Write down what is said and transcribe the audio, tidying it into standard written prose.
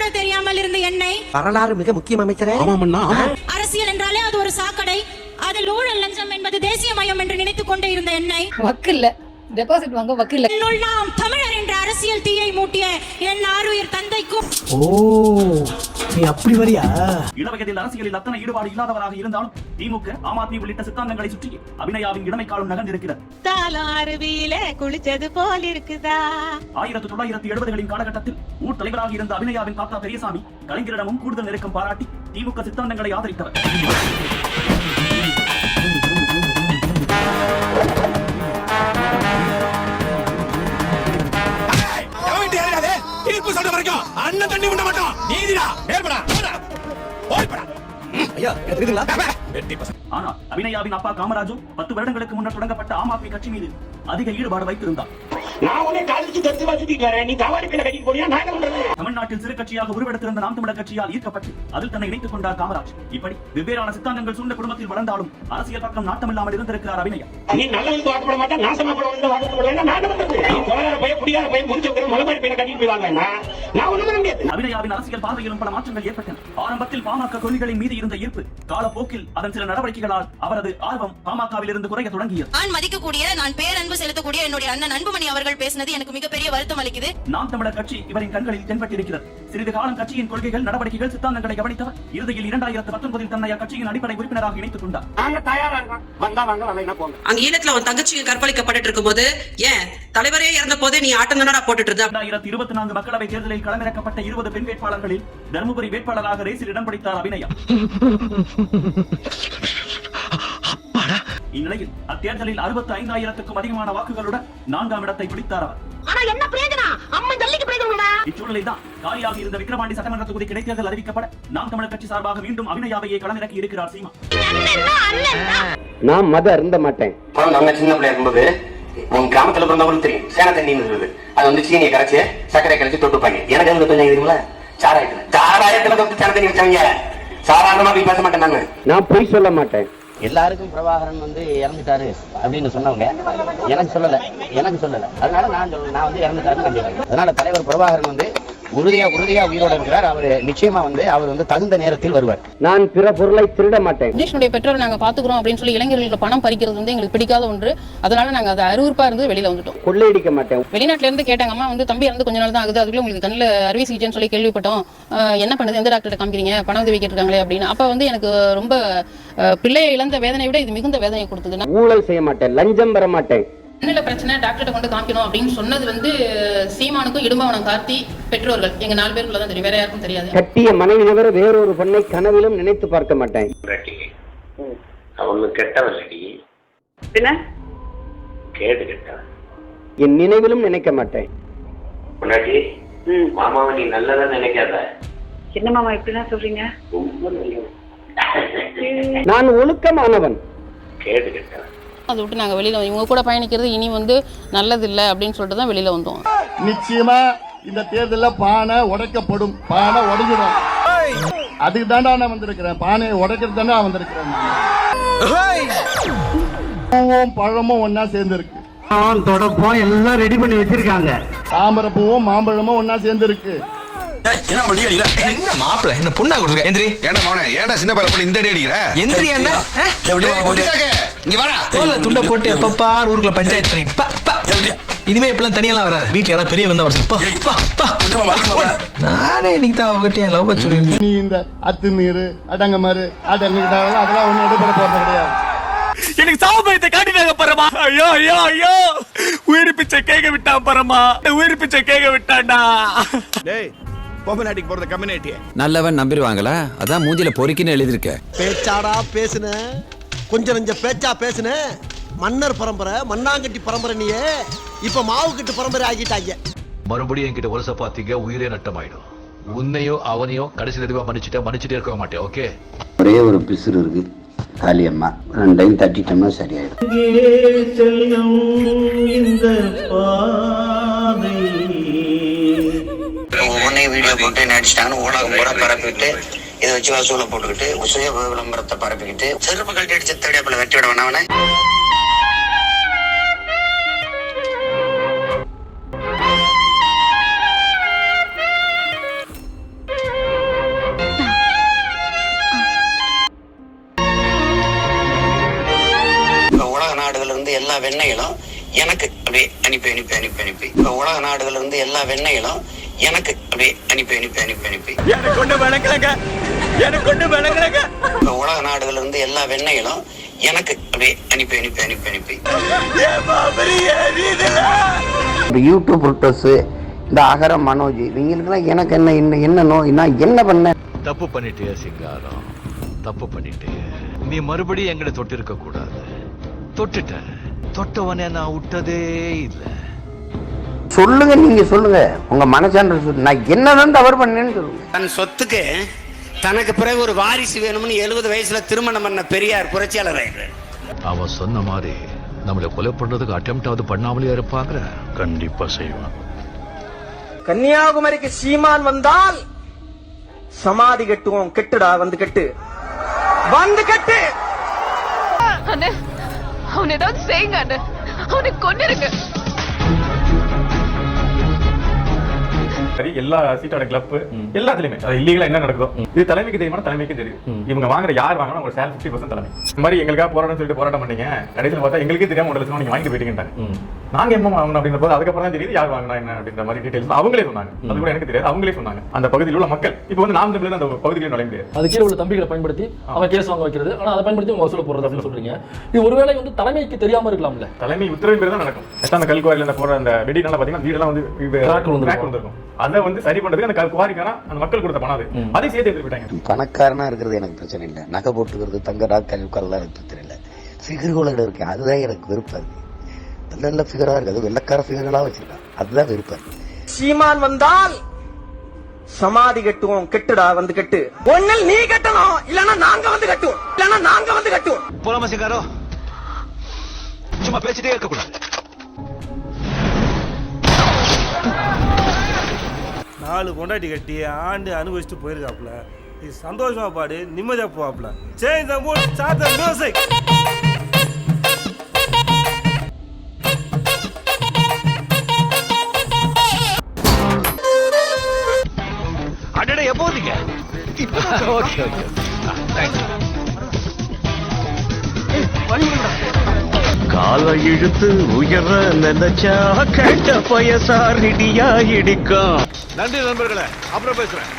கூட தெரியாமல் இருந்த என்னை வரலாறு மிக முக்கியம் அமைச்சரே. அரசியல் என்றாலே அது ஒரு சாக்கடை, அதில் ஊழல் லஞ்சம் என்பது தேசியமயம் என்று நினைத்துக் கொண்டே இருந்த என்னை வக்கில்ல டெபாசிட் வாங்க வக்கில்ல நாம் தமிழர் என்ற அரசியல் தீயை மூட்டிய என் ஆருயிர் தந்தைக்கும். ஓ, நீ அப்படி வரியா? இளவயதில் அரசியலில் அத்தனை ஈடுபாடு இல்லாதவராக இருந்தாலும் திமுக, ஆம் ஆத்மி உள்ளிட்ட சித்தாந்தங்களை சுற்றி அபிநயாவின் இளமை காலம் நகர்ந்திருக்கிறது. அருவியில குளிச்சது போல் இருக்குதா? 1970களின் காலகட்டத்தில் ஊர் தலைவராக இருந்த அபிநயாவின் தாத்தா பெரியசாமி கலைஞரிடமும் கூடுதல் நெருக்கம் பாராட்டி திமுக சித்தாந்தங்களை ஆதரித்தவர். அண்ணன் தண்ணி விட மாட்டோம். நீதிடா ஏற்படா ஓய்படா. ஐயா கேக்குறீங்களா? ஆனால் அபிநயாவின் அப்பா காமராஜு 10 வருடங்களுக்கு முன்னர் தொடங்கப்பட்ட ஆம் ஆத்மி கட்சி மீது அதிக ஈடுபாடு வைத்திருந்தார். தமிழ்நாட்டில் சிறு கட்சியாக உருவெடுத்திருந்த நாம் தமிழர் கட்சியால் ஈர்க்கப்பட்டு அதில் தன்னை இணைத்துக் கொண்டார் காமராஜ். இப்படி வெவ்வேறான சித்தாந்தங்கள் சூழ்ந்த குடும்பத்தில் வளர்ந்தாலும் அரசியல் பக்கம் நாட்டமில்லாமல் இருந்திருக்கிறார் அபிநயா. அபிநயாவின் அரசியல் பார்வையிலும் பல மாற்றங்கள் ஏற்பட்டன. ஆரம்பத்தில் பாமக கொள்கைகளின் மீது இருந்த ஈர்ப்பு காலப்போக்கில் அதன் சில நடவடிக்கைகளால் அவரது ஆர்வம் பாமகவில் இருந்து குறைய தொடங்கியது. நான் மதிக்கக்கூடிய, நான் பேரன்பு செலுத்தக்கூடிய என்னுடைய அண்ணன் அன்புமணி அவர்கள் பேசினது எனக்கு மிகப்பெரிய வருத்தம் அளிக்குது. நாம் தமிழர் கட்சி இவரின் கண்களில் தென்பட்டிருக்கிறது. சிறிது காலம் கட்சியின் கொள்கைகள், நடவடிக்கைகள், சித்தாந்தங்களை கவனித்தவர் இறுதியில் 2019 தன்னை கட்சியின் அடிப்படை உறுப்பினராக இணைத்துக் கொண்டார். அங்க ஈழத்துல உன் தங்கச்சிக்கு கற்பழிக்கப்பட்டு இருக்கும் போது ஏன் தலைவரே இறந்த போதே நீ ஆட்டம் தானடா போட்டுட்டு இருந்த? 2024 மக்களவை தேர்தலில் களமிறக்கப்பட்ட 20 பெண் வேட்பாளர்களில் தர்மபுரி வேட்பாளராக ரேசில் இடம் பிடித்தார் அபிநயா. இந்நிலையில் அத்தேர்தலில் 65,000க்கும் அதிகமான வாக்குகளுடன் 4ஆம் இடத்தை பிடித்தார் அவர். இச்சூழலில் தான் காலியாக இருந்த விக்கிரவாண்டி சட்டமன்ற தொகுதி இடைத்தேர்தல் அறிவிக்கப்பட நாம் தமிழர் கட்சி சார்பாக மீண்டும் அபிநயாவையே களமிறக்கி இருக்கிறார் சீமா. நான் மத அருந்த மாட்டேன். நாங்க சின்ன பிள்ளை இருக்கும்போது உங்க கிராமத்துல பிறந்தவங்களுக்கு தெரியும் சேன தண்ணின்னு இருக்குது. அது வந்து சீனியை கரைச்சு சர்க்கரை கரைச்சு தொட்டுப்பாங்க. எனக்கு வந்து தெரியுங்களா, சாராயத்துல தொட்டு சேன தண்ணி வச்சாங்க. சாதாரணமா போய் பேச மாட்டேன். நான் பொய் சொல்ல மாட்டேன். எல்லாருக்கும் பிரபாகரன் வந்து இறந்துட்டாரு அப்படின்னு சொன்னவங்க எனக்கு சொல்லல. அதனால நான் வந்து இறந்துட்டாருன்னு கண்டிப்பாங்க. அதனால தலைவர் பிரபாகரன் வந்து உறுதியா உயிரோட இருக்கிறார். அவர் நிச்சயமா வந்து அவர் வந்து தகுந்த நேரத்தில் வருவார். நான் பிற பொருளை திருட மாட்டேன். விஜயனுடைய பெற்றோரை நாங்க பாத்துக்கிறோம் அப்படின்னு சொல்லி இளைஞர்களுக்கு பணம் பறிக்கிறது வந்து எங்களுக்கு பிடிக்காத ஒன்று. அதனால நாங்க அதை அருவருப்பா இருந்து வெளியில வந்துட்டோம். கொள்ளையடிக்க மாட்டேன். வெளிநாட்டுல இருந்து கேட்டாங்க, அம்மா வந்து தம்பி இறந்து கொஞ்ச நாள் தான் ஆகுது, அதுக்குள்ள உங்களுக்கு கண்ணில் அறுவை சிகிச்சைன்னு சொல்லி கேள்விப்பட்டோம், என்ன பண்ணுது, எந்த டாக்டர் காமிக்கிறீங்க, பணம் உதவி கேட்டிருக்காங்களே அப்படின்னு. அப்ப வந்து எனக்கு ரொம்ப பிள்ளையை இழந்த வேதனை விட இது மிகுந்த வேதனை கொடுத்தது. ஊழல் செய்ய மாட்டேன், லஞ்சம் பெற மாட்டேன். கண்ணில் பிரச்சனை டாக்டர்கிட்ட கொண்டு காமிக்கணும் அப்படின்னு சொன்னது வந்து சீமானுக்கும் இடும்பவனம் கார்த்தி பெற்றோர்கள் எங்க 4 பேருக்குள்ள தான் தெரியும், வேற யாருக்கும் தெரியாது. கட்டிய மனைவி தவிர வேறொரு பெண்ணை கனவிலும் நினைத்து பார்க்க மாட்டேன். அவனு கெட்டவல்லடி என்ன கேடு கெட்டவன். என் நினைவிலும் நினைக்க மாட்டேன். முன்னாடி மாமாவை நீ நல்லதா நினைக்காத. என்ன மாமா இப்படிலாம் சொல்றீங்க? நான் ஒழுக்கமானவன். கேடு கெட்டவன். அதை விட்டு நாங்க வெளியில இவங்க கூட பயணிக்கிறது இனி வந்து நல்லது இல்லை அப்படின்னு சொல்லிட்டு தான் வெளியில வந்தோம். நிச்சயமா இந்த தேர்தலில் பானை உடைக்கப்படும். பானை உடைஞ்சிடும். அதுக்கு தாண்டா நான் வந்திருக்கிறேன். பானையை உடைக்கிறது தானே வந்திருக்கிறேன். பழமும் ஒன்னா சேர்ந்து இருக்கு. தொடப்பம் எல்லாம் ரெடி பண்ணி வச்சிருக்காங்க. தாமரை பூவும் மாம்பழமும் ஒன்னா சேர்ந்து இருக்கு. மாப்பிள்ள என்ன பொண்ணா கொடுக்க எந்திரி. ஏடா மவனே, ஏடா சின்ன பையன் பண்ணி இந்த அடி அடிக்கிற? எந்திரி ஏண்டா? இங்க வாடா. தோல துண்ட போட்டு எப்பப்பா ஊருக்குள்ள பஞ்சாயத்து பண்ணி இனிமே இப்பெல்லாம் தனியெல்லாம் வராது. வீட்டுல யாராவது பெரிய வந்தா வர நானே இன்னைக்கு தான் அவங்ககிட்ட என் லவ் சொல்லி நீ இந்த அத்துமீறு அடங்கமாறு அதெல்லாம் ஒண்ணு எடுபட போறது கிடையாது. எனக்கு சாபத்தை காட்டினாங்க பரமா. ஐயோ ஐயோ ஐயோ, உயிர் பிச்சை கேட்க விட்டான் பரமா, உயிர் பிச்சை கேட்க விட்டான்டா. டேய் கோபநாட்டிக்கு போறது கம்யூனிட்டி நல்லவன் நம்பிடுவாங்களா? அதான் மூஞ்சில பொறுக்கின்னு எழுதிருக்க. பேச்சாடா பேசுன, கொஞ்சம் நெஞ்ச பேச்சா பேசுன. மன்னர் பரம்பரை, மண்ணாங்கட்டி பரம்பரை, நீயே இப்ப மாவு கட்டு பரம்பரை ஆகிட்டாங்க. மறுபடியும் என்கிட்ட வருஷ பாத்தீங்க, உயிரே நட்டமாயிடும். உன்னையும் அவனையும் கடைசி தெளிவா மன்னிச்சுட்டே இருக்க மாட்டேன். ஓகே, ஒரே ஒரு பிசுறு இருக்கு, காளியம்மா. 2 டைம் தட்டிட்டோம்னா சரியாயிடும். உடனே வீடியோ போட்டு நடிச்சிட்டாங்கன்னு ஊடகம் கூட பரப்பிட்டு இதை வச்சு வசூலை போட்டுக்கிட்டு சுய விளம்பரத்தை பரப்பிக்கிட்டு செருப்பு கழட்டி அடிச்ச தேடியாப்பில் வெட்டி விட வேணாவனே. வெண்ணைகளும் எனக்கு அப்படியே அனுப்பி அனுப்பி அனுப்பி அனுப்பி இப்ப உலக நாடுகள்ல இருந்து எல்லா வெண்ணைகளும் எனக்கு அப்படியே அனுப்பி அனுப்பி அனுப்பி அனுப்பி இப்ப உலக நாடுகள்ல இருந்து எல்லா வெண்ணைகளும் எனக்கு அப்படியே அனுப்பி அனுப்பி அனுப்பி அனுப்பி யூடியூப் புரோட்டஸ் இந்த அகரம் மனோஜ் இவங்களுக்குலாம் எனக்கு என்ன நோய் நான் என்ன பண்ணேன்? தப்பு பண்ணிட்டே சிங்காரம், தப்பு பண்ணிட்டே. நீ மறுபடியும் எங்களை தொட்டிருக்க கூடாது. தொட்டுட்ட, தொட்டவனே நான் விட்டதே இல்லை. சொல்லுங்க, நீங்க சொல்லுங்க, உங்க மனசான்ற சொல்லு. நான் என்னதான் தவறு பண்ணேன்னு சொல்லுங்க. தன் சொத்துக்கு தனக்கு பிறகு ஒரு வாரிசு வேணும்னு 70 வயசுல திருமணம் பண்ண பெரியார் புரட்சியாளர் ஆயிடுறாரு. அவன் சொன்ன மாதிரி நம்மளை கொலை பண்றதுக்கு அட்டெம்ப்டாவது பண்ணாமலே இருப்பாங்க. கண்டிப்பா செய்வான். கன்னியாகுமரிக்கு சீமான் வந்தால் சமாதி கட்டுவோம். கெட்டுடா, வந்து கட்டு, வந்து கட்டு. அவன் ஏதாவது செய்யுங்க, அவனை கொன்னிருங்க. எல்லா சீட்டோட கிளப் எல்லாத்துலயுமே இல்லீகலா என்ன நடக்குதோ இது தலைமைக்கு தெரியுமா? தலைமைக்கு தெரியும். இவங்க வாங்குற யார் வாங்கினா அவங்க சேல் 50% தலைமை. இந்த மாதிரி எங்களுக்காக போராட்டம் சொல்லிட்டு போராட்டம் பண்ணீங்க, கடைசியில் பார்த்தா எங்களுக்கே தெரியாம 1 லட்சம் நீங்க வாங்கி போயிட்டீங்கட்டாங்க. நாங்க எப்போ வாங்கணும் அப்படின்ற போது அதுக்கப்புறம் தான் தெரியுது யார் வாங்கினா என்ன அப்படின்ற மாதிரி டீடைல்ஸ் அவங்களே சொன்னாங்க. அது கூட எனக்கு தெரியாது, அவங்களே சொன்னாங்க. அந்த பகுதியில் உள்ள மக்கள் இப்போ வந்து நாம் தமிழர் அந்த பகுதியில் நுழைய முடியாது. அது கீழே உள்ள தம்பிகளை பயன்படுத்தி அவன் கேஸ் வாங்க வைக்கிறது, ஆனா அதை பயன்படுத்தி அவங்க வசூல் போடுறது அப்படின்னு சொல்றீங்க. இது ஒருவேளை வந்து தலைமைக்கு தெரியாம இருக்கலாம்ல? தலைமை உத்தரவின் பேர் தான் நடக்கும். அந்த கல்குவாரியில் அந்த போற அந்த வெடினால பாத்தீங்கன்னா வீடெல்லாம் வந்து அதை வந்து சரி பண்றதுக்கு அந்த குவாரிக்கான அந்த மக்கள் கொடுத்த பணம் அதை சேர்த்து எடுத்து விட்டாங்க. பணக்காரனா இருக்கிறது எனக்கு பிரச்சனை இல்லை, நகை போட்டுக்கிறது, தங்கரா கல்விக்காரெல்லாம் எனக்கு பிரச்சனை இல்லை. ஃபிகர்களோட இருக்கேன், அதுதான் எனக்கு விருப்பம். நல்ல நல்ல ஃபிகரா இருக்கு, அது வெள்ளக்கார ஃபிகர்களா வச்சிருக்கான், அதுதான் விருப்பம். சீமான் வந்தால் சமாதி கட்டுவோம். கெட்டுடா, வந்து கட்டு. ஒண்ணில் நீ கட்டணும், இல்லன்னா நாங்க வந்து கட்டுவோம், இல்லன்னா நாங்க வந்து கட்டுவோம். போலாமா சிங்காரோ? சும்மா பேசிட்டே இருக்க கூடாது. 4 பொண்டாட்டி கட்டி ஆண்டு அனுபவிச்சுட்டு போயிருக்காப்ல. இது சந்தோஷமா பாடு, நிம்மதியா போவாப்ல. Change the mood, start the music. அடடே எப்போதீங்க? Okay okay, thanks. காலை இழுத்து உயர நினைச்சா கேட்ட பயசாரிடியா இடிக்கும். நன்றி நண்பர்களே, அப்புறம் பேசுறேன்.